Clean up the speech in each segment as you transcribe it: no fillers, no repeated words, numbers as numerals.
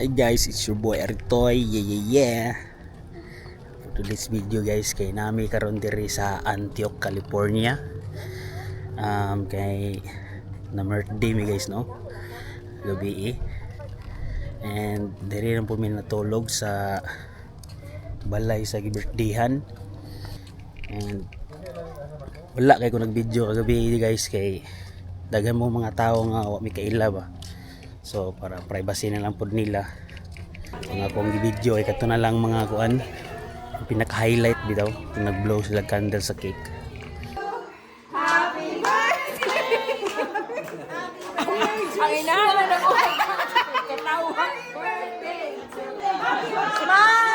Hi guys, it's your boy Aritoy. Yeah. For today's video guys, kay nami karon diri sa Antioch, California. Kay na birthday mi guys no. Gabi and diri lang po mi natulog sa balay sa birthdayhan. And wala kay ko nag-video kagabi guys kay daghan mo mga tao nga wa mi kaila ba. So para privacy na lang pod nila. Ang akong video ay kato na lang mga kuan. Pinaka-highlight bitaw kung nag-blow sila candle sa cake. Happy birthday! Ang inahala na ko. Katawang birthday! Smile!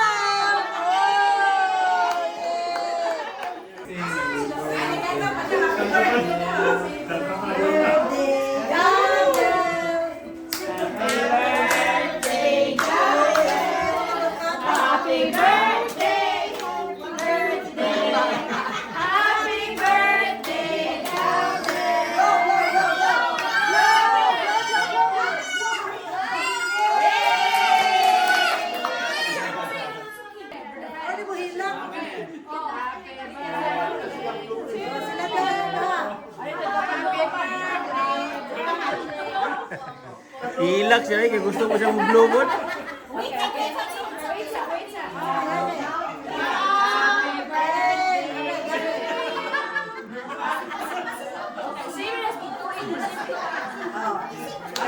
Ilak siya kay gusto mo siyang mag-blow god.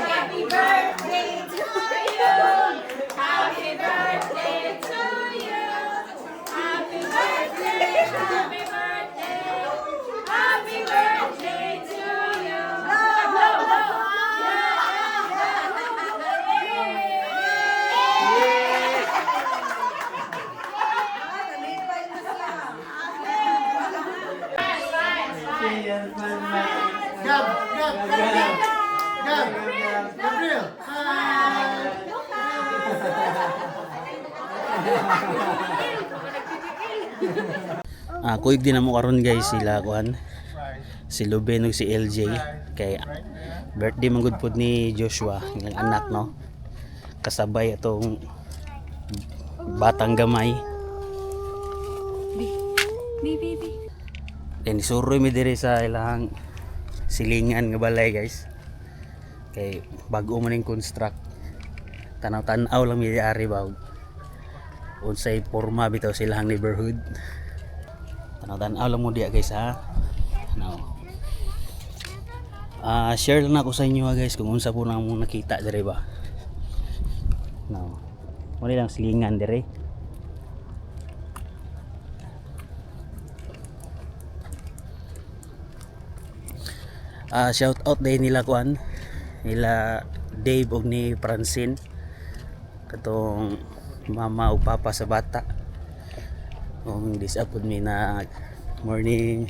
Happy birthday to you! Happy birthday to you! Happy birthday! Happy birthday! Happy birthday to you! Blow, blow! Gabriel, Kuig din mo karon guys sila kuan. Si Luben ug si LJ kay birthday man gud pod ni Joshua, ng anak no. Kasabay atong batang gamay. Baby. Then isuroy mi diri sa ilang silingan nga balay guys. Kay bag-o man ning construct. Tanaw-tanaw lang mi ari ba. Unsay porma bitaw silang neighborhood. Tanaw-tanaw lang mo diya guys ha. Now. Share lang ako sa inyo ha guys kung unsa po nang mong nakita diri ba. Now. Wala lang silingan diri. Shout out day nila kuan nila Dave og ni Francine katong mama ug papa sa bata. Kung disapod mi na morning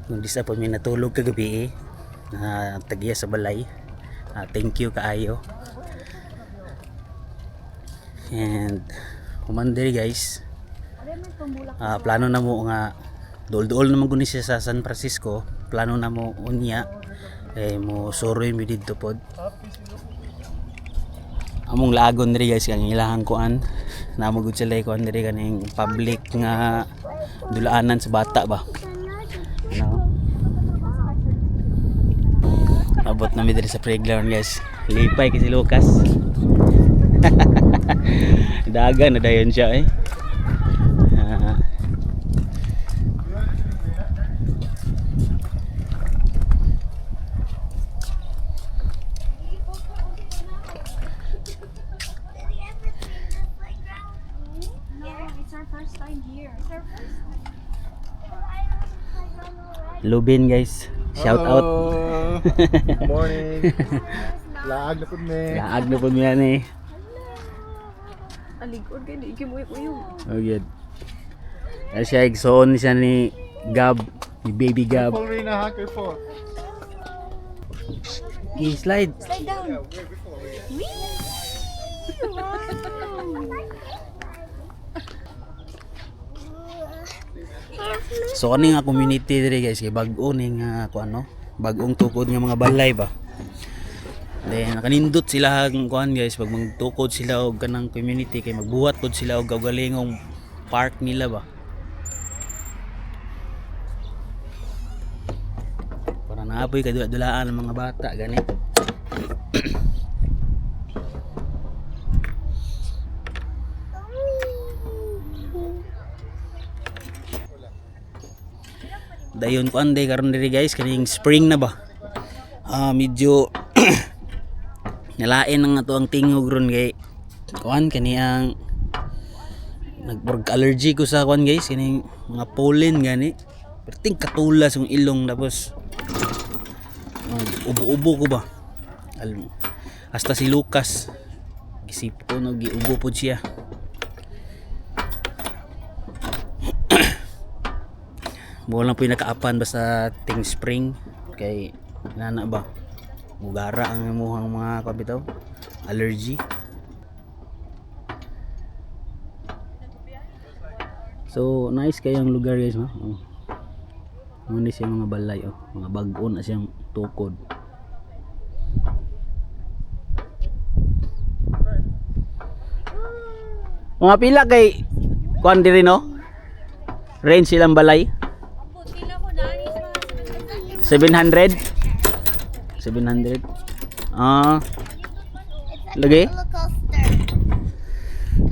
kung disapod mi natulog kagabi na tagiya sa balay. Thank you kaayo. And humandiri guys. Plano na mo nga dol-dol naman guni siya sa San Francisco. Plano na mo unya mo soroy mi didto pod. Among lagon diri guys kang ilahang kuan namo gud sila kuan diri kaning public nga dulaanan sa bata ba. No? Abot na mi diri sa playground guys. Lipay kasi Lucas. Dagan na dayon siya Lubin guys, shout out. morning. Laag na po me. Laag na po yan Aligod kayo, di ikimuyok-uyok. Oh good. Ay siya igsoon siya ni Gab, ni baby Gab. Paul Rina hacker po. Slide. Slide down. So ani nga community diri guys kay bag-o ning kuan no, bag-ong tukod nga mga balay ba. Then nakanindot sila ang kuan guys pag magtukod sila og kanang community kay magbuhat pod sila og kaugalingong park nila ba. Para naapoy kadula-dulaan ang mga bata gani. Dayon kuan day karon diri guys kaning spring na ba. Medyo nalain ang ato ang tingog ron kay kuan kaniyang nagborg allergy ko sa kuan guys kaning mga pollen gani. Perting katulas yung ilong tapos ubo-ubo ko ba. Hasta si Lucas isip ko no giubo pod siya. Mo lang po yung nakaapan basta ting spring kay nana ba mugara ang imuhang mga kabitaw allergy. So nice kayang lugar guys no. Muna siya mga balay mga bag-on na siyang tukod. Mga pila kay kuan diri no range silang balay 700 lagi.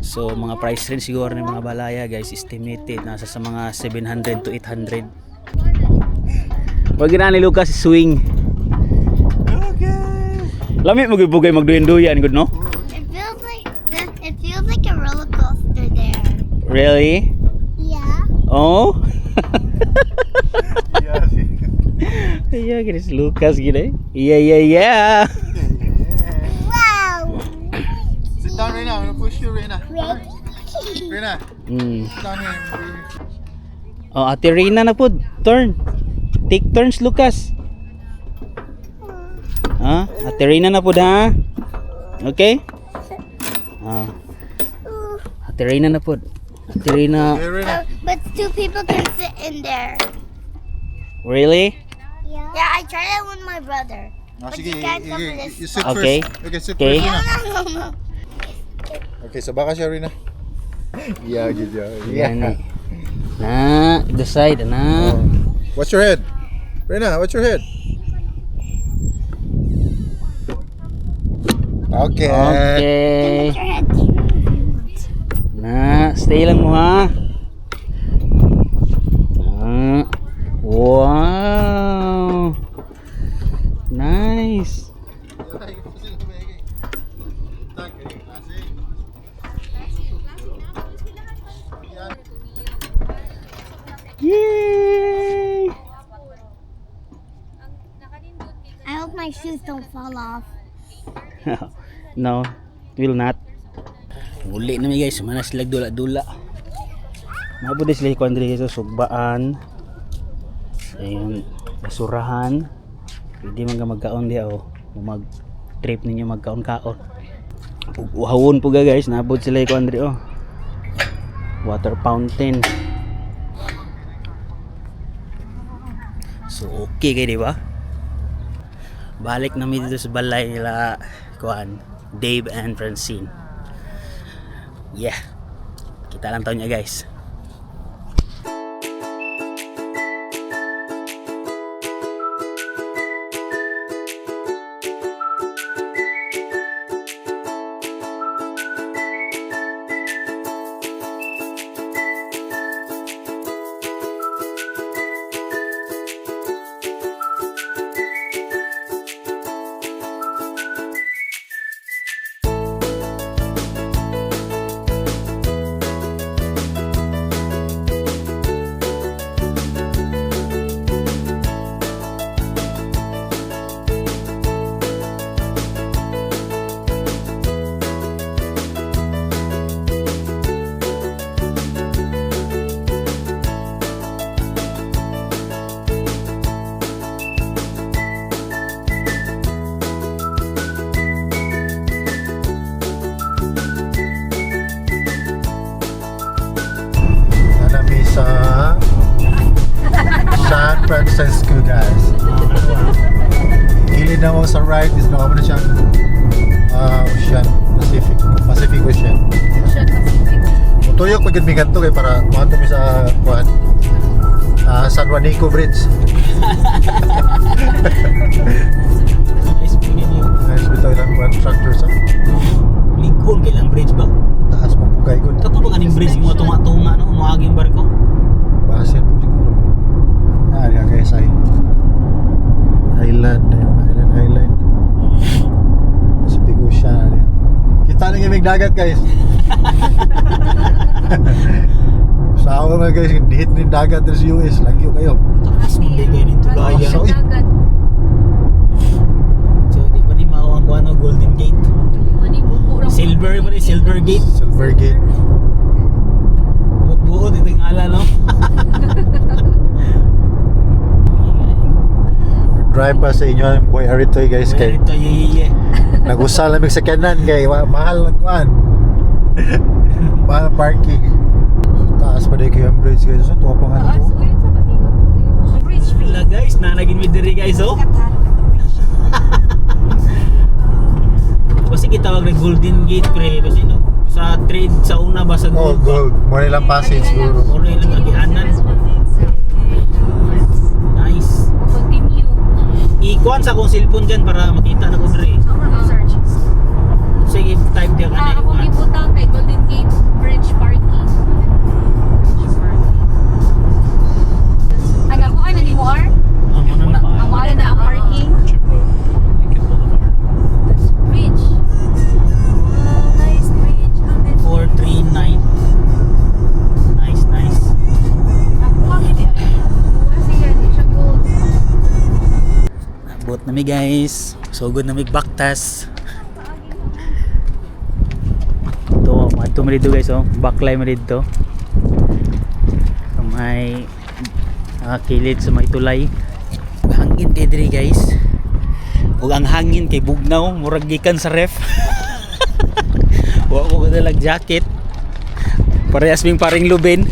So mga price range siguro ng mga balaya guys estimated nasa sa mga 700 to 800. Wag na ni Lucas swing. Okay. Lami mo gibugay magduyan-duyan good no? It feels like a roller coaster there. Really? Yeah. Oh. Yeah, see. Iya guys Lucas gini. Iya. Wow. Sit down, Reina. I'm gonna push you, Reina. Reina, Hmm. sit down here. Oh, Ate Rina na po. Turn. Take turns, Lucas. Ate Rina na po ha. Okay? Ate Rina na po. Ate Rina. Hey, Reina. But two people can sit in there. Really? Yeah. Yeah, I tried it with my brother. Oh, But sige, you can't come to this. you sit Okay. first. Okay, sit Okay. first, Reina. No. Okay, sa baka siya, Reina. Yeah, good job. Yan. Na, the side na. What's your head? Reina, what's your head? Okay. Okay. Your head. Na, stay lang mo ha. Wow. Nice. Yay! I hope my shoes don't fall off. No, will not. Uli na mi guys, mana sila dula-dula. Mabudi sila kuan diri sa sugbaan. Ayun, basurahan. Pwede man ka magkaon diha mag trip ninyo magkaon-kaon. Uhawon po guys, nabot sila kuan diri water fountain. So okay kay di ba? Balik na mi dito sa balay nila kuan Dave and Francine. Yeah. Kita lang taon niya guys. Sa San Francisco guys. gilid na mo sa right is no na siyang Ocean Pacific Ocean. Tuyok pag mi ganto kay para mato mi sa kuan San Juanico Bridge. Nice po yun yun. Nice bitaw ilang kuan tractor sa Lincoln kailang bridge ba? taas mo pugay ko. Kato ba kaning bridge yung mga tunga-tunga no? Umaaging barko? Basin po siguro. Diya guys ay Island Pacific Ocean. Kita na yung dagat guys. Sa ako na guys, hit ng dagat sa US, lagyo kayo. Takas mo ligay ng tulayan. So, So di pa ni mao ang kuano Golden Gate. Silver pa ni Silver Gate. Silver Gate. Buo dito yung ala no. Drive pa sa inyo ang boy Aritoy guys kay Ito ye. nag-usal lamig sa kanan kay mahal lang kuan. Mahal parking. Taas pa din kayo ang bridge guys. So tuwa pa nga ito. Wala guys, nanagin mi diri guys oh. Kasi kitawag na Golden Gate pre kasi no sa trade sa una ba sa Oh, gold ba? gold. More nilang passage siguro. Or ilang kagianan. Nice. Ikuan sa akong cellphone dyan para makita na ko diri. Sige, type dia ka na Akong ikuan. ibutang kay Golden Gate Bridge Parking. Ang ako ay nanimor, Amo na na. ang mahal na ang parking. That's bridge. Nice bridge. 439. Nice. Nakuha kita. Kasi yan, siya gold. Abot na mi guys. So good na mi baktas. Ito, madto mi dito guys oh. Backline mi dito. May kilid sa may tulay. Hangin kay diri guys. Ug ang hangin kay bugnaw, murag gikan sa ref. Wa ko dalag jacket. Parehas ming paring lubin.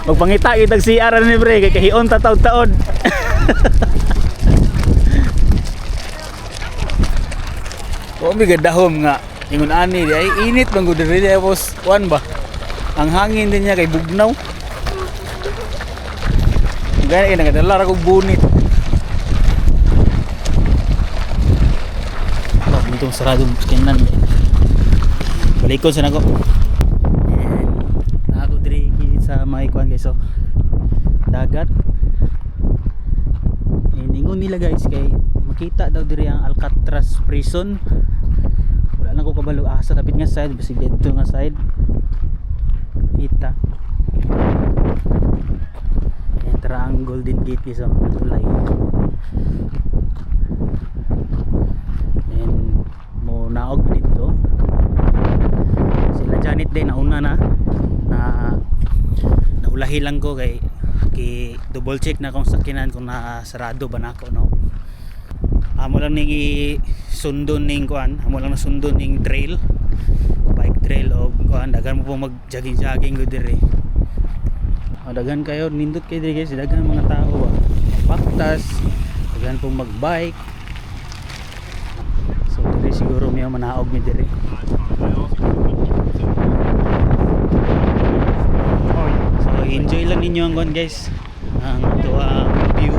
Magpangita kitag CR ni bre kay kahion ta taud-taod. O mi gadahom nga ingon ani di ay init man gud diri tapos kuan ba. Ang hangin din niya kay bugnaw. Gani kay nagadala ra kog bunit. Wala itong saradong kinan. Balikon sa nako. Ako diri sa may kuan guys oh. Dagat. Ingon nila guys kay makita daw diri ang Alcatraz prison. Wala lang ko kabalo asa tapit nga side basi dito nga side. Kita. Entra ang Golden Gate guys oh, tulay. And mo naog dito. Sila Janet din nauna na naulahi lang ko kay double check na kung sakinan kung nasarado ba nako no. Amo lang ning sundon ning kuan, amo lang na sundon ning trail. Bike trail o kuan dagan mo po mag jogging go dire. Dagan kayo nindot kay dire guys, dagan mga tao ba. Baktas, dagan po mag bike. So dire siguro may manaog mi dire. So enjoy lang ninyo ang kuan guys. Ang tuwa view.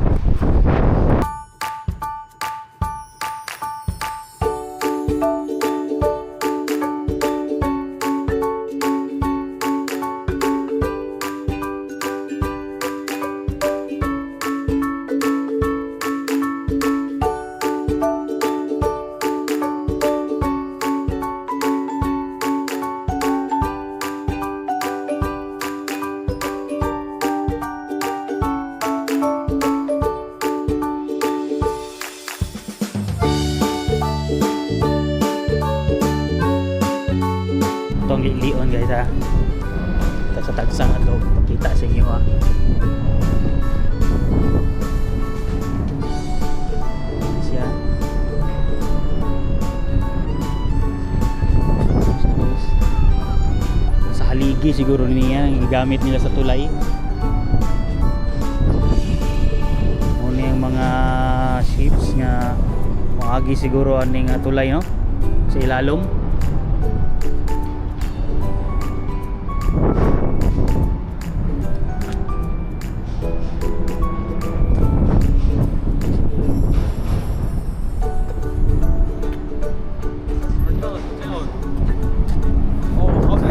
Itong lion guys ha. Tagsa-tagsang ato pakita sa inyo ha. Siya. Sa haligi siguro niya gigamit nila sa tulay. Muna yung agi siguro aning tulay no sa ilalom.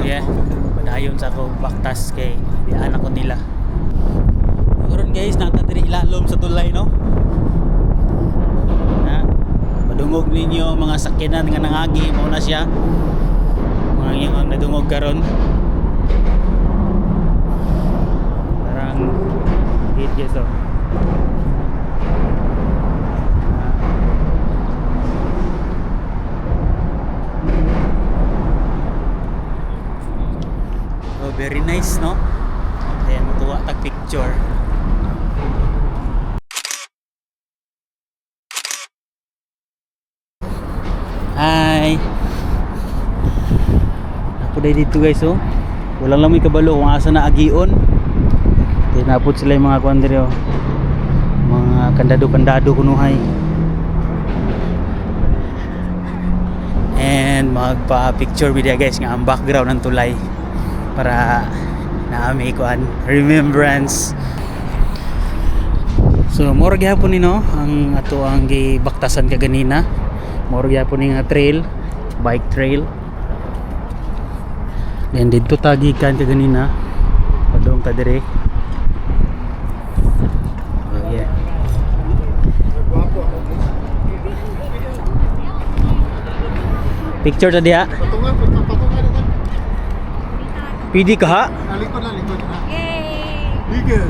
Yeah, padayon sa ako baktas kay di anak ko nila. Karon guys, natadiri ilalom sa tulay no. Na madungog ninyo mga sakyanan nga nangagi mao na siya. Mga yung nadungog karon. Parang hit guys oh. Oh, very nice no. Ayan, matuwa tag picture. Hi. Ako dahil dito guys oh. Walang lang may kabalo kung asa na agion. Tinapot sila yung mga kuandre oh. Mga kandado-kandado kunuhay. And magpa-picture video guys nga ang background ng tulay para naami kuan remembrance. So more gyapon ni no ang ato ang gibaktasan kaganina. More gyapon ni nga trail, bike trail. Then dito tagikan kaganina. Padong ta dire. Oh yeah. Picture ta diha. Patungan. Pidi ka ha? Likod na. Yay! Biggest.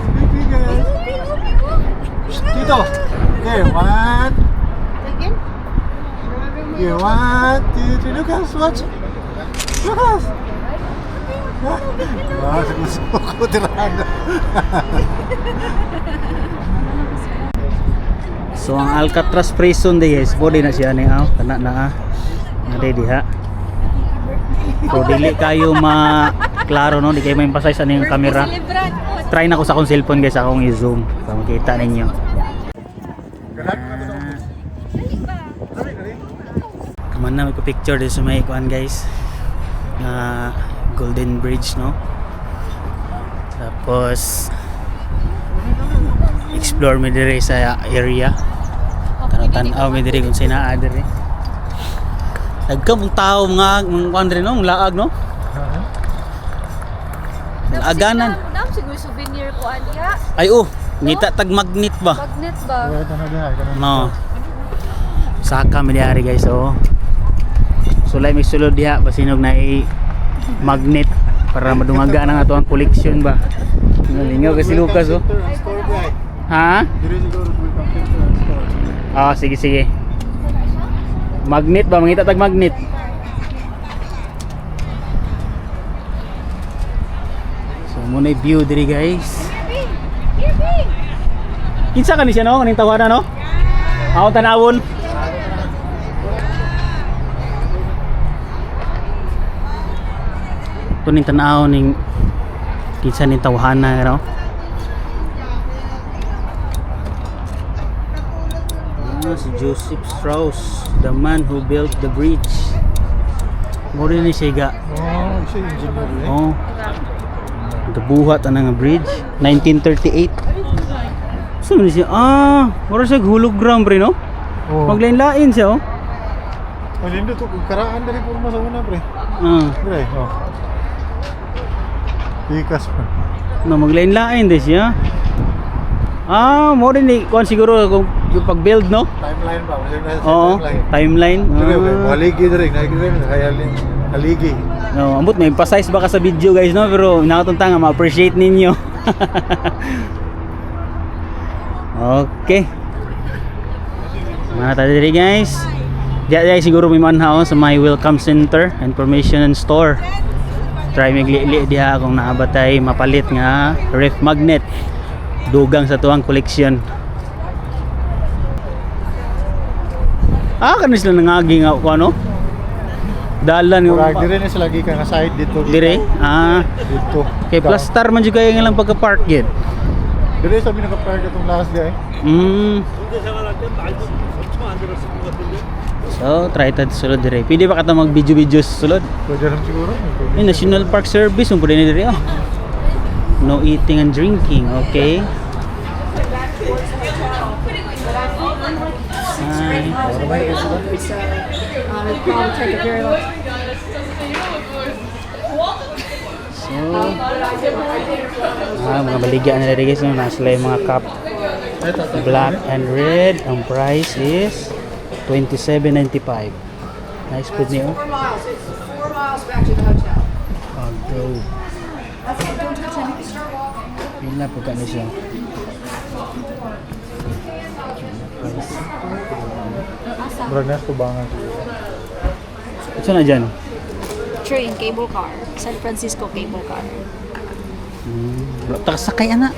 Dito. Okay, one. Again? Okay, 1, 2, 3. Lucas, watch. Lucas. Wah, suko tirahan. So ang Alcatraz prison di guys, body na siya ni kana na Nade diha. So dili kayo klaro no, di kayo ma-emphasize ano yung camera. Try na ko sa akong cellphone guys, akong i-zoom para makita ninyo. Kaman na magpa-picture din sa may kuan guys. Na Golden Bridge no. Tapos explore mi dire sa area. Tan-aw mi dire kung sinaa dire. Nagkamong tao mga kuan dire no, laag no. Aganan. Dam siguro souvenir ko aniya. Ay oh, ngita tag magnet ba? Magnet ba? No. Saka mi diari guys oh. Sulay mi sulod diha basinog na magnet para madungaga nang ato ang collection ba. Nalingaw kasi Lucas oh. Ha? Ah, sige. Magnet ba? Mangita tag magnet. So muna view diri guys. Kinsa ka ni siya no? Kaning tawanan no? Ako tanawon. Ito ning tanaw ning kinsa ning tawhana no? Si Joseph Strauss, the man who built the bridge. Mo rin ni siya. Oh, siya engineer eh. Oh. Gabuhat ana nga bridge 1938. So ni siya mura siya hologram pre no? Oh. Maglain-lain siya oh. Malindo to karaan dari porma sa una pre. Pre, oh. Ikas pa. No maglain-lain din siya. Mo rin ni kuan siguro kung pag-build no? Timeline ba? Oo, timeline. Haligi dire, hayalin. Haligi. No, ambot may emphasize baka sa video guys no, pero nakatuntang nga ma-appreciate ninyo. Okay. Mga tadiri guys. Diya siguro may manhaw sa my welcome center, information and store. Try magli-li diha kung naabatay mapalit nga ref magnet. Dugang sa tuwang collection. Kanis lang nangagi nga ko ano? Dalan yung dire ni sa lagi ka nga side dito. dire. Dito. Kay plaster man jud kay nga lang pagka-park gid. Dili sa naka-park itong last day. So, try ta sulod dire. Pwede ba kata mag-video-video sa sulod? Pwede lang siguro. National Park Service mo pwede na dire. No eating and drinking, okay? Hi. It'd probably take a very long time. So, mga baligya na rin guys, no? Nasa lang yung mga cup. Black and red. Ang price is $27.95. Nice food niyo. 4 miles. It's 4 miles back to the hotel. Although, That's it. Don't touch anything. Start walking. yun na po kano siya. Bro, nesto bangan. Ito na dyan. Train, cable car. San Francisco cable car. Sakay ana.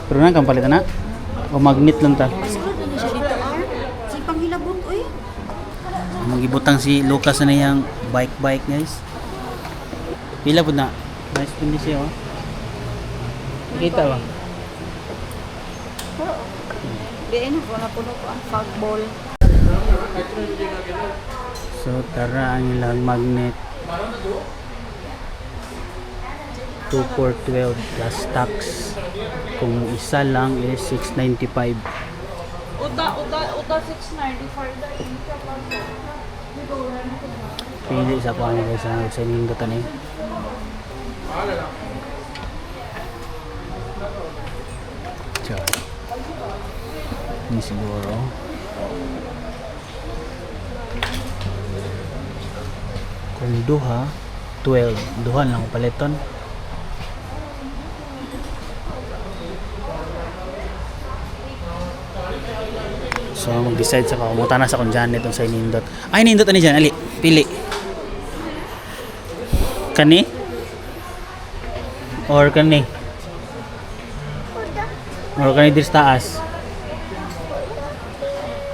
Pero na kang palitan na. O magnet lang ta. Siguro na siya dito, Si panghilabot, uy. Magibutang si Lucas na niyang bike guys. Pila po na. Nice po din siya, oh. Nakita ba? Diyan ko na puno ko ang fog ball. So tara ang ilang magnet. 2 for 12 plus tax. Kung isa lang is 695. Uda 690 for the Pili sa kuha niya guys. Sa inindutan eh. Char. Ini siguro. Kung duha, 12. Duha lang paliton. So mag-decide sa kumuta na sa kung dyan itong sa inindot. Ay, inindot ani dyan. Ali, pili. Kani? Or kani? Or kani dir sa taas?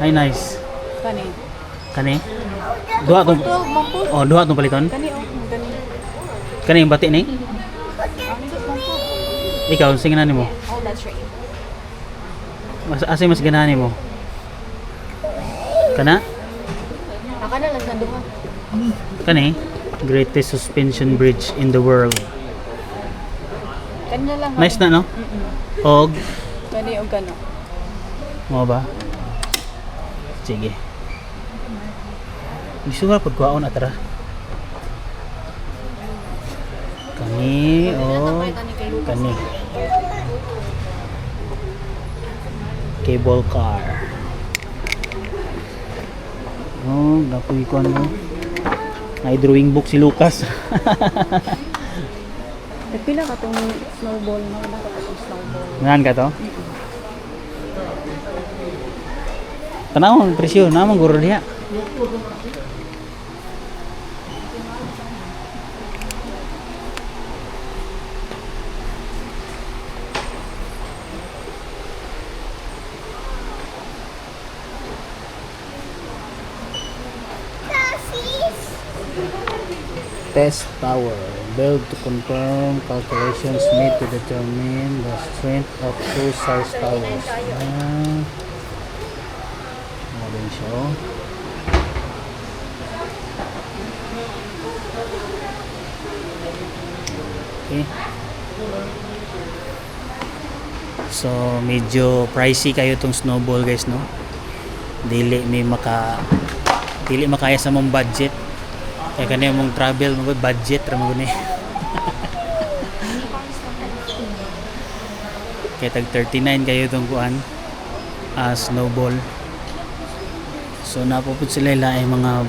Ay, nice. Kani. Kani? Duha tong Mampu. oh, duha tong paliton. Kani kani. Kani yung bati ni? Ikaw, sige na nimo. Oh, that's right. Mas ganahan nimo. Kana? Aka na lang sa duha. Kani? Greatest suspension bridge in the world. Kanya lang. Nice na, no? Og Kani og kano. mo ba? Sige. Gusto nga pag kuwaon atara. Kani o kani. Cable car. Oh, napuy ko ano. May drawing book si Lucas. Pila ka tong snowball na wala ka tong snowball. Ngahan ka to? Tanawang presyo, namang guro diha. Test tower built to confirm calculations made to determine the strength of two size towers. Din siya, oh. Okay. So medyo pricey kayo tong snowball guys, no? Dili makaya sa mong budget. Kaya kanina mong travel mo budget ra mo guni. Kaya tag 39 kayo tong kuan snowball. So napuput sila ay mga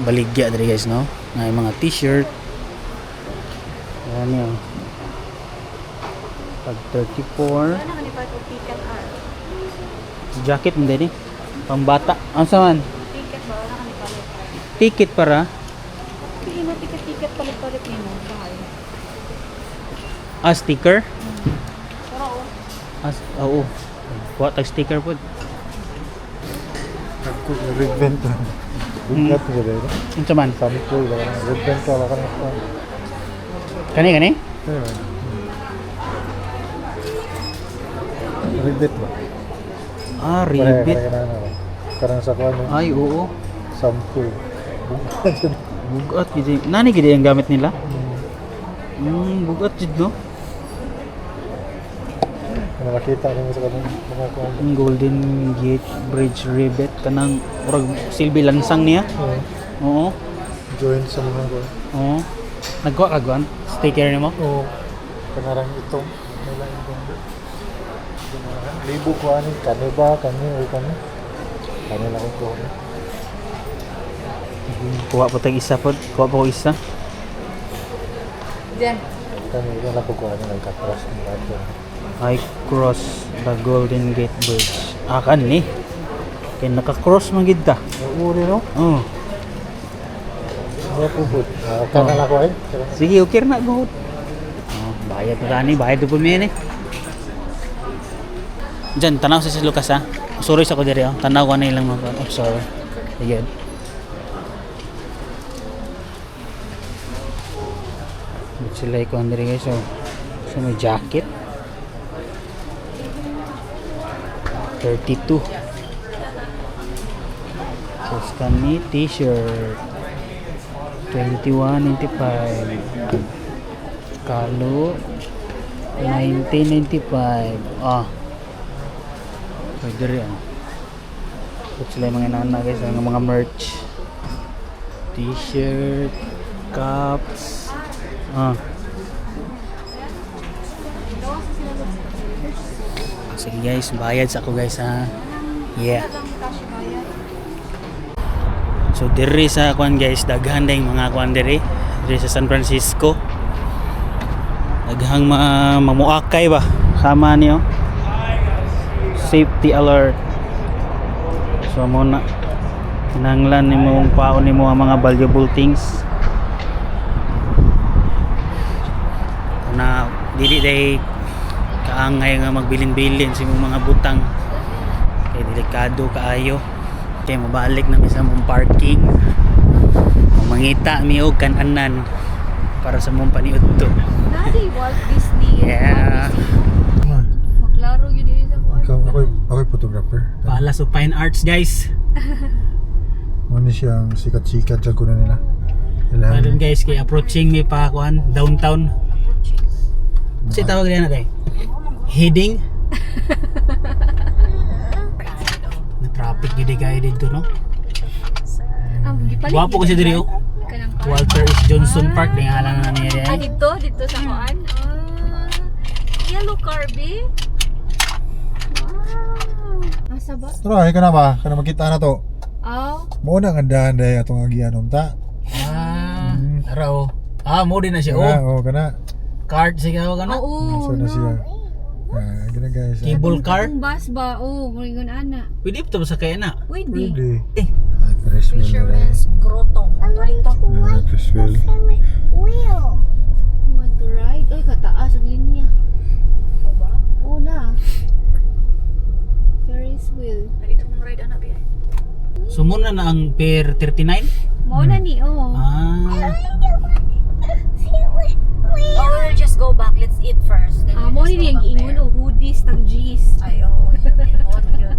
baligya diri guys, no? Ay mga t-shirt. Ayan yun. Pag 34. Ano ka ni pa og ticket Jacket mo din eh. Pambata. Ang saman? Ticket ba wala ka ni palit. Ticket para. Pili mo ticket palit-palit nimo bahay. Sticker? Pero Oo. Kuha tag sticker po. Nag-revent na. Bugat na dito. Ang saman? Sample ba? Revent ka lang ka. Kani? Anyway. Ribbit ba? Ah, ribbit. Karang sa kuwan. Ay, oo. Sampu. Bugat gid. Nani gid ang gamit nila? Bugat gid no. Kung nakakita rin mo sa kanang mga kuwan. Ang Golden Gate Bridge ribbit kanang urag silbi lansang niya. Oo. Joint sa mga kuwan. Oo. Nagkuha ka guan? Sticker nimo? Oo. Kanarang itong nila itong libo kuwan ni kaniba kani o kani. Kanila ko ko. Kuha po tag isa po. Kuha po isa. Diyan. Kani yan ako kuwan ni nagka-cross ng radyo. I cross the Golden Gate Bridge. Kan ni. Kaya naka-cross man gid ta. Oo rin no? Oo. Ano po po? Kanala ko eh. Sige, okay na go. Bayad na tani, bayad po mi ni. Diyan, tanaw sa si Lucas ha. Sorry sa ko diri oh. Tanaw ko na ilang mga observe. Again. Sila ko diri guys so may jacket. 32. So kami t-shirt 21.95. Kalo 19.95. Pwede rin ito sila yung mga inana guys, ang mga merch, t-shirt, cups. Sige guys, bayad sa ako guys ha. Yeah. So diri sa kuan guys, daghan dayong mga kuan diri sa San Francisco. Daghang mamuakay ba sama niyo. Safety alert. So muna kinahanglan nimo paon nimo ang mga valuable things. Na dili day kaangay nga magbilin-bilin sa imong mga butang. Kay delikado kaayo. Kay mabalik na mi sa mong parking. Mangita mi og kan-anan para sa mong paniudto. Nadi Walt Disney. Yeah. Maklaro yun din sa kuwan. Ako'y photographer. Pala sa Fine Arts guys. Ano siyang sikat-sikat dyan ko na nila. Doon guys, kay approaching mi pa kuan downtown. Kasi tawag diyan na heading. Na traffic gid kay dito no. Guwapo kasi diri oh. Kanang Walter S. Johnson Park din nga lang na niya. dito sa kuan. Yellow Carby. Wow. Asa ba? Pero ay ka na ba? Ka na makita na to. Aw. Mo na nga dahan atong agianom ta. Araw. Mo din na siya Kana, oh. kana. Card siya ka na. Oo. So na siya. Gina guys. Cable car. Kung bus ba? Oo, moringon ana. Pwede pa sa kaya na. Pwede. Pwede. Eh. Fresh wheel na rin. Grotto. Dito. Fresh wheel. Wheel. Want to ride? Uy, kataas ang linya. O ba? Oo na. Ferris wheel. Dito mong ride ana biya. So muna na ang per 39. Mao na ni, oh. Or we'll just go back. Let's eat first. Then Mo ni yung giingon o hoodies tag G's. Ay, oo. Yun.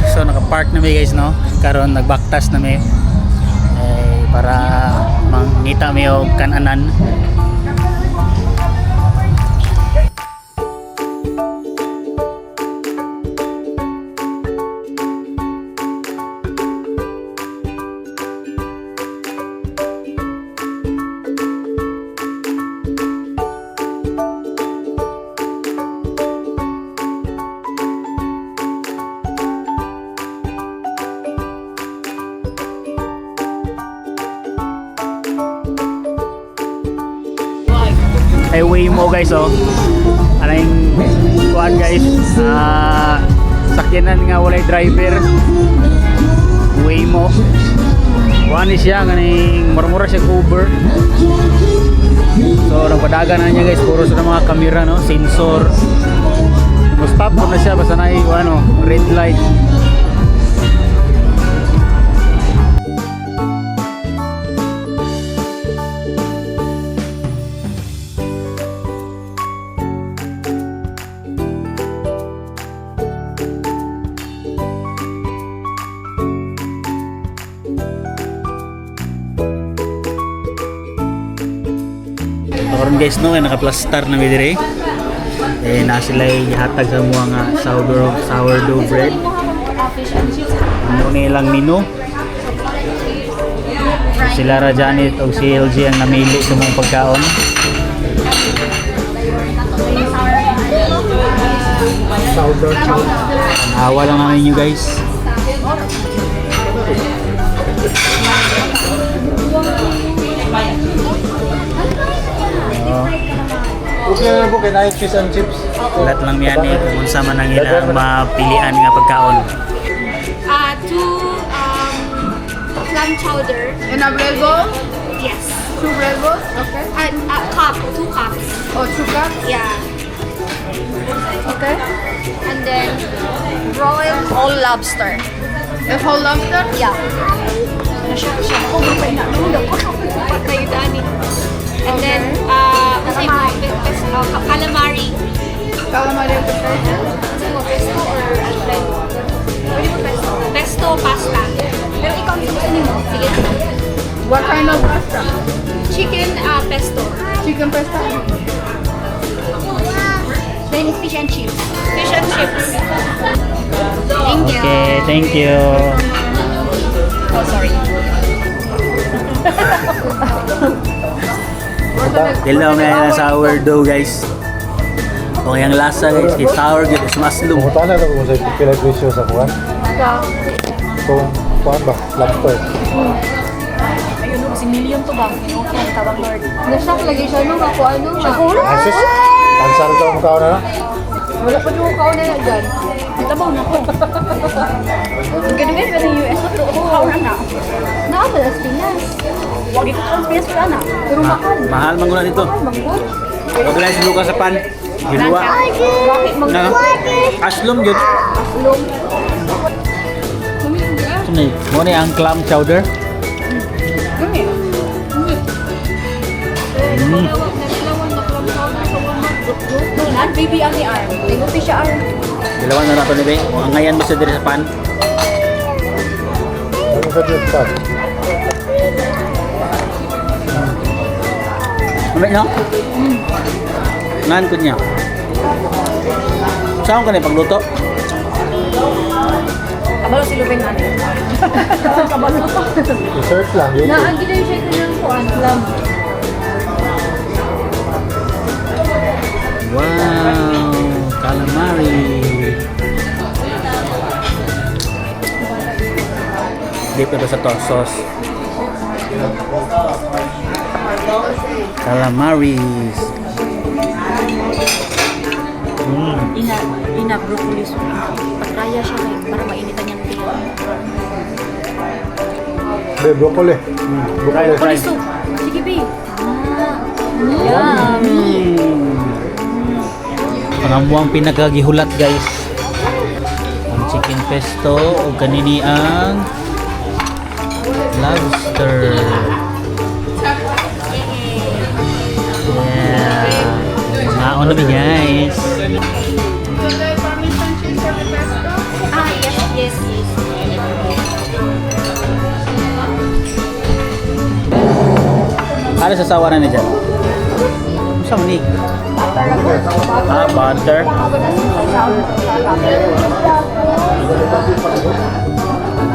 So naka-park na mi guys no. Karon nagbaktas na mi. Para mangita mi og kan-anan. Highway mo guys oh. Ano yung kuhan guys, sakyanan nga walay driver. Waymo. Kuhan ni siya ganing murmura siya Uber. So nagpadagan na niya guys, puro sa mga kamera no, sensor. Stop po na siya basta na ano, red light. guys no, kaya naka-plastar na midire. Eh na sila ihatag sa mga sourdough bread. Ano nilang menu? Sila ra Janet o si LG ang namili sa mga pagkaon. Awa lang namin nyo guys. Okay na po, kinain fish and chips. Lahat lang yan eh kung unsa man ang ilang mapilian nga pagkaon. Two clam chowder. And a bread bowl? Yes. 2 bread bowls? Okay. And a cup. 2 cups. Oh, 2 cups? Yeah. Okay. And then broiled whole lobster. A whole lobster? Yeah. Kayo dani. And then calamari. Calamari and potato? Pesto or Alfredo? Pwede mo pesto? Pesto pasta. Pero ikaw gusto mo. Sige. What kind of pasta? Chicken pesto. Chicken pasta? Then fish and chips. Fish and chips. Thank you. Okay, thank you. Oh, sorry. Hello nga na sourdough guys. O yung lasa guys, kay sour good is maslum. Pumunta na kung sa pila presyo sa kuwan. Kung kuwan ba? Lobster. Ayun, si million to bang. Okay, tabang Lord. Nasyak lagi siya nung ako ano nga. Asus, ansar ka ang kaon na. Wala pa yung kaon na dyan. Tabaw na ko. Ganun guys, pero yung US na to. How na. Nakamalas Pinas. Wag ito transparency ko na. Pero mahal. Mahal man guna dito. Manggol. Wag lang si Lucas sa pan. Gilwa. Bakit Na. Aslum jud. Aslong? Sini, mo ni ang clam chowder. At baby ang ni arm. Tingupi siya arm. Dalawa na nato ni Be. O ngayon mo sa diri sa pan. Ano sa dito pa? Mamay no? Ngan ko niya. Saan ka na pagluto? Kabalo si Lubeng natin. Research lang yun. Ang ginay-check ko ng kuan. Lam. Wow, calamari. Dip ito sa sauce. Calamaris. Ina broccoli soup. Patraya siya kay para mainitan niyang tea. Be, broccoli. Broccoli. Broccoli soup. Sige, babe. Yummy. Pangamuang pinakagihulat guys. Ang chicken pesto o kanini ang lobster. Yeah. Maon na guys. Yes. Ano sa sawa na niya dyan? Saan ni? Butter.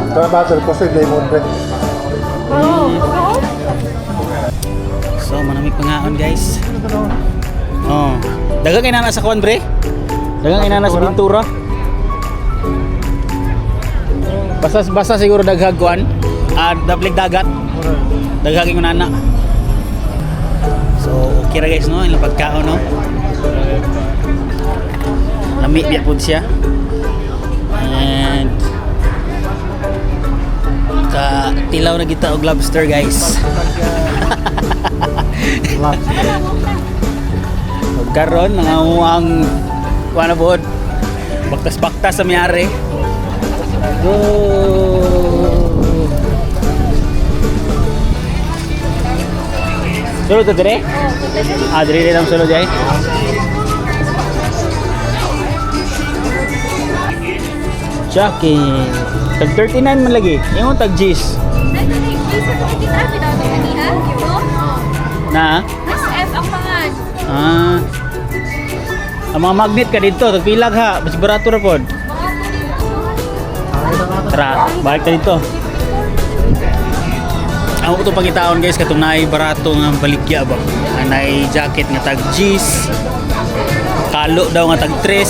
Ito na butter ko sa lemon bread. So, manamig pangaon guys. Oh. Dagang inana sa kuwan, bre? Dagang inana sa pintura? Basta siguro daghag kuwan. Dablig dagat. Daghagin ko nana. So, okay ra guys, no? Ilang pagkaon, no? Lami biya po siya. And tilaw na kita og lobster guys. Ug karon nangamuang kuan bod. Baktas-baktas sa miyari. Go. Sulod to dire? Dire lang sulod ay. Chucky. Tag 39 man lagi. Yung tag G's. Na? Mas F ang pangan. Ah. Ang mga magnet ka dito, tagpilag ha. Mas barato ra pod. Tara, balik ka dito. Ako ito pangitaon guys, katong naay barato nga baligya ba. Naay jacket nga tag G's. Kalo daw nga tag 3.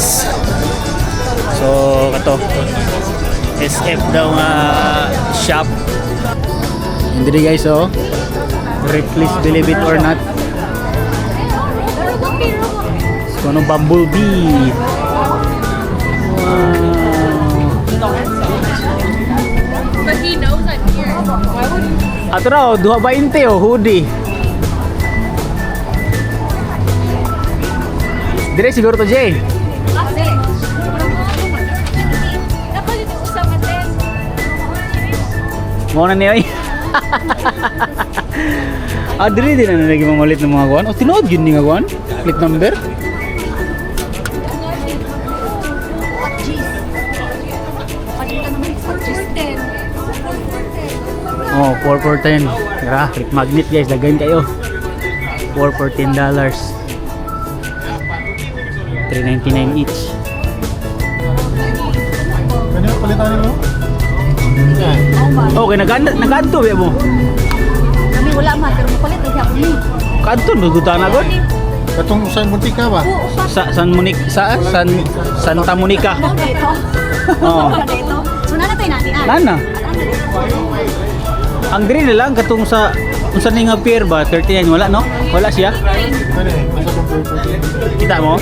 So, kato. SF daw nga shop. Hindi guys oh. Please believe it or not. So, ano bumblebee. But he knows I'm here. Why would he? Ato raw, 220 oh, hoodie. Dire siguro to Jay. Kasi, dapat dito usang atin. Mo na niya. Dire din na lagi mamalit ng mga kuan. O tinuod yun ni nga kuan. Plate number. Oh, 4 for 10. Tara, click magnet guys, dagayin kayo. 4 for $10. $3.99 each. Kanina palitan mo? Okay, nagkanto ba mo? Kami wala man, pero mapalit ang hapon ni. Kanto, nagutan agad. Katong usain muntik ka ba? San Santa Monica. Dito. Oo. Dito. So na tayo natin. Nana. Ang green na lang katong sa unsa ni nga pier ba 39 wala no? Wala siya. Ano eh? Masa kong Kita mo?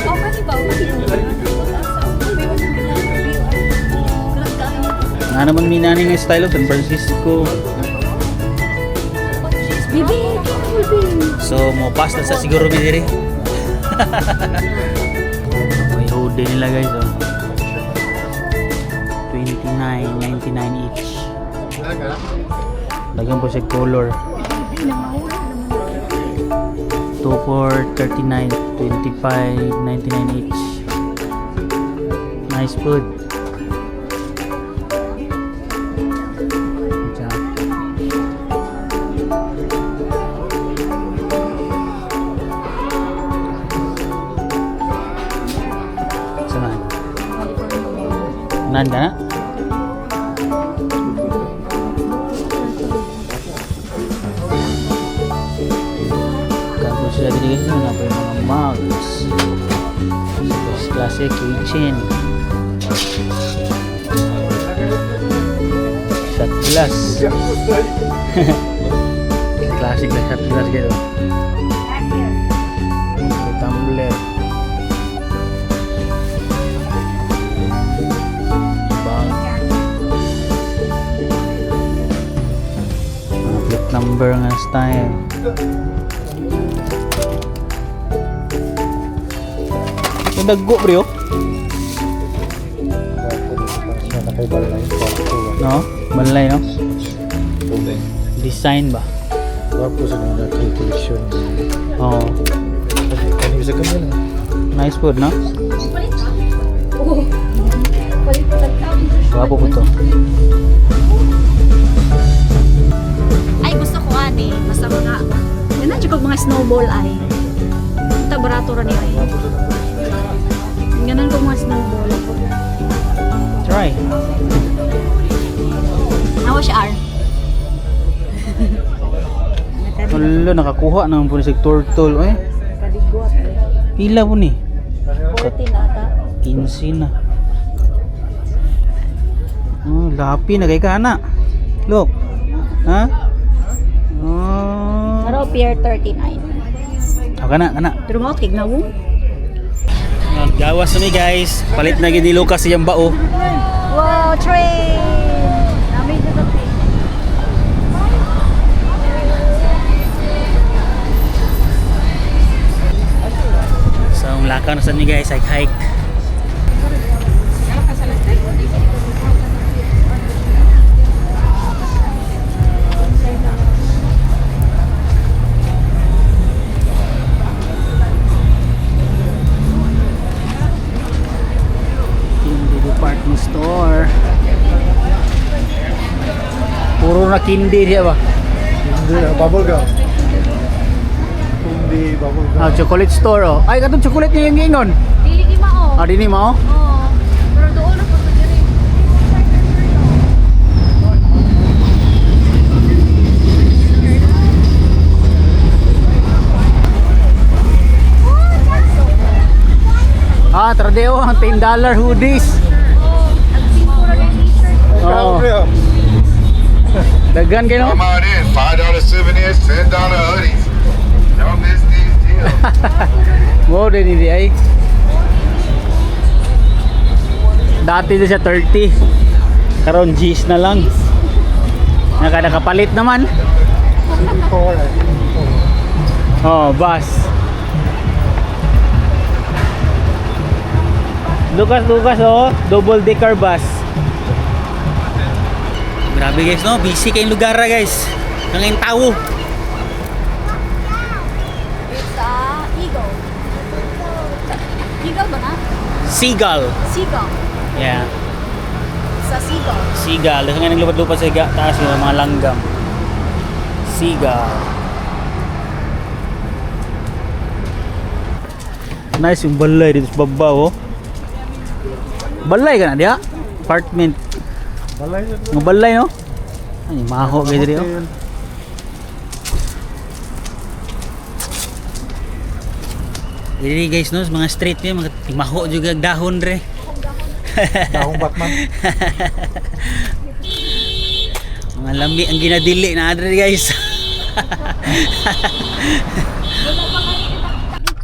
Nga naman minani nga style of San Francisco. Bibi, bibi. So mo pass na sa siguro mi diri. May hoodie nila guys oh. $29.99 each. Lagyan po siya color. 2 for $39, $25.99 each. Nice food. Saan? Nanda na? Sila dito guys, na po yung mga mugs. First classic kitchen. Shot glass. Classic na shot glass gitu. Tumbler. Bang. Plate number nga style. Yung daggo bro. No? Malay no? Design ba? Wapo sa mga collection. Oo. Ano yung sa kanya lang? Nice food no? Wapo po to. Ay, gusto ko ani. Basta mga, yan na, tsaka mga snowball ay. Ito, barato rin niya ay. Ganun ko mga snowball. Try. Nawa siya, R. Wala, nakakuha naman po ni sig turtle. Eh. Kadigot. Pila po ni? 14 ata. 15 na. Oh, lapi na kay kana. Look. Ha? Oh. Pero Pier 39. Oh, kana. Pero mga tig na mo. Gawas na ni guys. Palit na gini Lucas siyang bao. Wow, train! Namin sa tabi. So, ang lakaw na sa ni guys, hike. Department store. Puro na kindi dia ba? Hindi, bubble gum. Hindi. di bago. Ah, chocolate store oh. Ay, katong chocolate niya yung ingon. Dili di mao. Ah, dini mo? Oo. Pero doon na po diri. Ah, tradeo ang $10 hoodies. Nagsintura na yung t-shirt. Oo. Daghan kayo. Come on in. $5 souvenirs, $10 hoodies. Don't miss these deals. Mo din hindi ay. Dati din siya 30. Karon G's na lang. Nakapalit naman. Oh, bus. Lukas oh, double decker bus. Grabe guys no, busy kayong lugar guys. Nanging tao. It's eagle. Eagle ba na? Seagull. Seagull. Yeah. Sa seagull. Seagull. Kasi nga naglupad-lupad sa taas yung mga langgam. Seagull. Nice yung balay dito sa baba oh. Balay ka na diya? Apartment. Balay yun. Mga balay no? Ay, maho guys dito. Dili guys no, mga street niya, mga maho juga dahon re. Dahong Batman. Mga lambi ang ginadili na adre guys.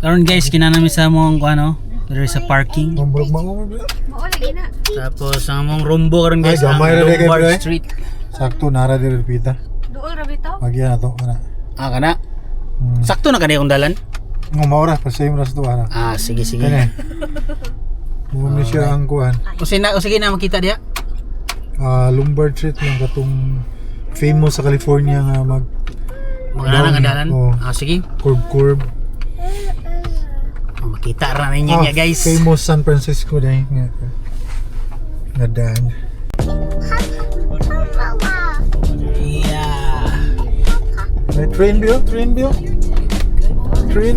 Karon guys, kinanami sa mong ano, diri sa parking. Mambrog mo. Mao lagi na. Tapos ang mong rumbo karon guys, Ay, ang gamay ra kay Lombard pre. Street. Sakto nara diri pita. Doon ra bitaw. Magyan na to ana. Ah kana. Sakto na kanay kung dalan. Ngumaw ra pa same ras to ana. Ah, sige sige. Kani. Mo siya ang kuan. O sige na makita diya. Lombard Street lang katong famous sa California nga mag Mga nga dalan. Oo. Ah sige. curb. Oh, makita ra ninyo niya guys. Famous San Francisco dai nga. Nga daan. Yeah. May train view. Train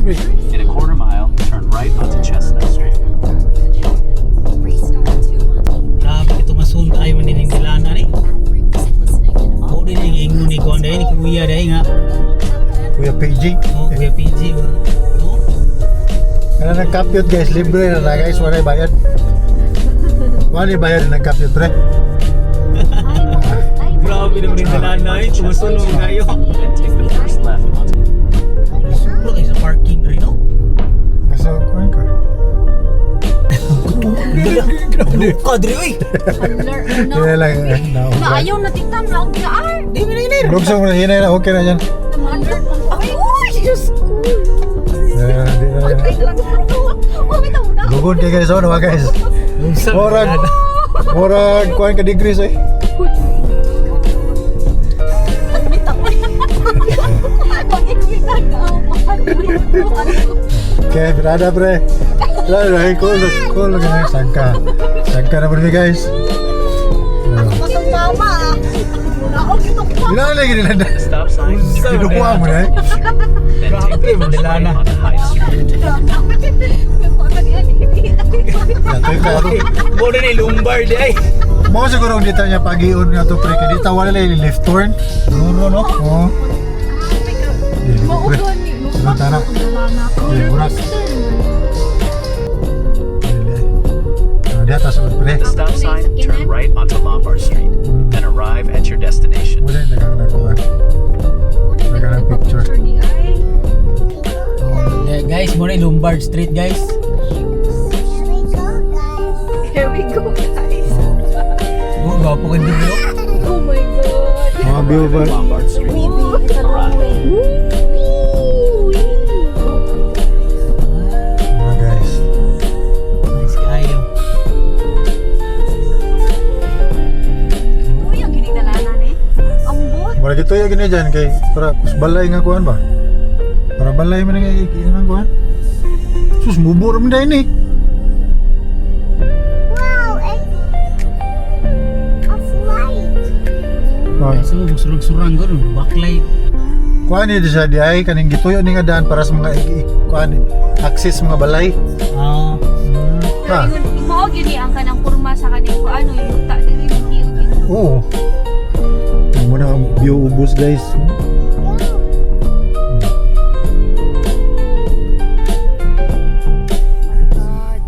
view. In a quarter mile, turn right onto Chestnut Street. Grabe ito masun tayo manining dilana ni. O din yung ingon ni Kuya ni Kuya dahil nga. Kuya PG. O Kuya PG. No? Kaya nag-compute guys, libre na guys, wala bayad. Wala bayad na nag-compute pre. Grabe naman yung dilana eh. Tumusunod kayo. Then take the first left onto Sobra kayo sa parking rin, no? Kasi kuhan ka. Luka diri, oy! Kaya lang, naon ka. Ayaw na titan na ang bilaan. Di mo na yun Lugsa mo na hinay na, okay na yan. Ay, Diyos ko. Di na. Lugod kayo guys, ano ba guys? Morag, kuhan ka degrees eh. Okay, berada pre. Berada, cool lagi sangka na pergi guys. Matang mama. Bila lagi di landa. stop sign, turn Hidup right, mo na eh. then take the first right onto High Street. Jatuh ka to. Mo na ni Lombard eh. Mo siguro dito niya pag-ion nga to pre. Kaya dito wala lang left turn. Duro no? Oo. Pre. Sementara. Burak. Di atas pre. At the stop sign, turn right onto Lombard Street. Then arrive at your destination. Wala yung nagkakakuha. Nagkakakuha picture. Yeah, guys, mo na yung Lombard Street, guys. Here we go, guys. Oh, gwapo ka dito. Oh my god. Mga view ba? Lombard Street. Mga guys. Nice kayo. Uy, ang ginidalanan eh. Ang bot. Mula gitu ya gini dyan kay para balay nga kuhan ba? Para balay mo na kay nga kuhan. Sus bubur mo dahil ni. Kaya sa mo, surang-surang ko rin. Backlight. kuan ni siya di ay kaning gituyo ni nga daan para sa mga kuan access mga balay. Ah, Ha. Mao gyud ni ang kanang porma sa kaning ano yung yuta diri yung hill gyud. Oo. Yung muna ang view ubos guys.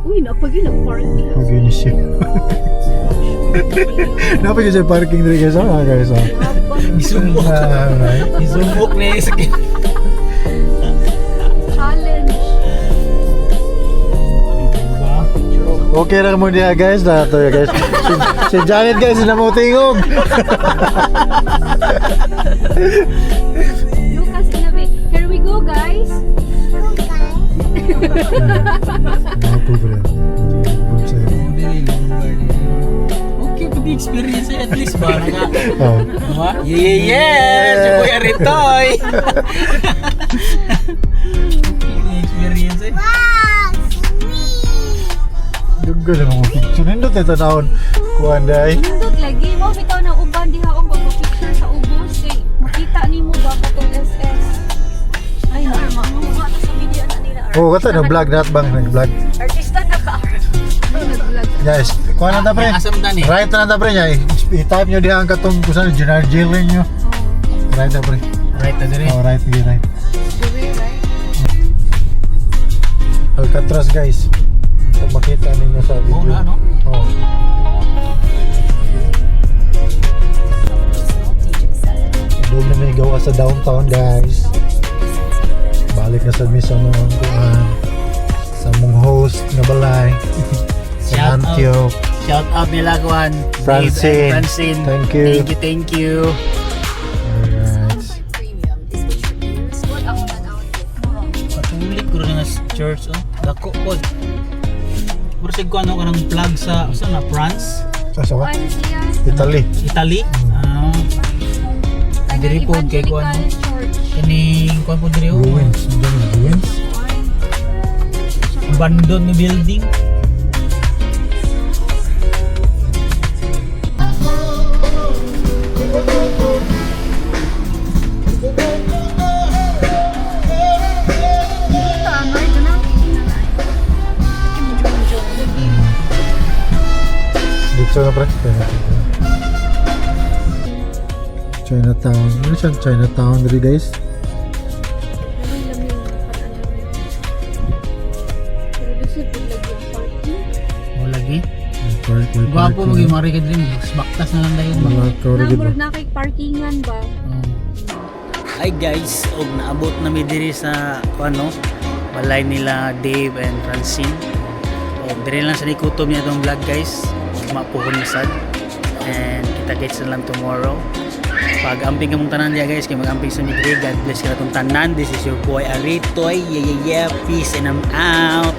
Uy, napagi na party. Okay ni siya. Napa yung sa parking diri guys, guys. isumbok. Right. Isumbok na yung sakit. Challenge. Okay ra mo diha guys, na to guys. Si Janet guys na mo tingog. Lucas Inabe. Here we go, guys. No problem. Okay, good experience at least ba? Naka, Oh. diba? Yeah! Si Kuya Ritoy! Good experience eh. Dugo na mo picture nindot na tanawon kuan day. Nindot lagi mo bitaw na uban diha og picture sa ubos kay makita nimo ba katong SS. Ay, normal mo ba sa video na nila. Oh, kata na vlog nat bang nag-vlog. Artista na ka. Nag-vlog. Guys, kuan na ta pre. Asam ta ni. Right na ta pre nya. I-type nyo diha ang katong kusan General Jailer nyo. Right na pre. Right na din eh. Oh, right sige right. Diri, right? Alcatraz guys. Kung makita ninyo sa video. Oo na, no? Oh. Doon na may gawa sa downtown guys. Balik na sa misa mo sa mong host na balay. Sa Shout out. Antioch. Shout out nila Kuan. Francine. Francine. Thank you. Thank you, thank you. Alright. Patulik ko rin nga sa church, oh. Dako po. Puro sig ko ano kanang plug sa na France, Sa wa? Ano siya? Italy. Italy. Ah. Diri po kay ko ano. Kaning kuan po diri oh. Ruins. Diyan yung ruins. Abandoned na building. Dito na pre. Chinatown. Ano siya? Chinatown dali guys. Pero gusto ko lagi ang party. O lagi. Park, may Gwapo mo parking. gyud mari ka diri. Baktas na lang dayon ba. Mga kaurigid ba? Namurag na kay parkingan ba? Hi guys, og naabot na mi diri sa ano, balay nila Dave and Francine. Og diri lang sa nikutom niya tong vlog guys. Mapuhon na sad. And kita-kits na lang tomorrow. Pag amping ka mong tanan diya guys, kay mag-amping sa midri. God bless ka na tong tanan. This is your boy Aritoy. Yeah, yeah, yeah. Peace and I'm out.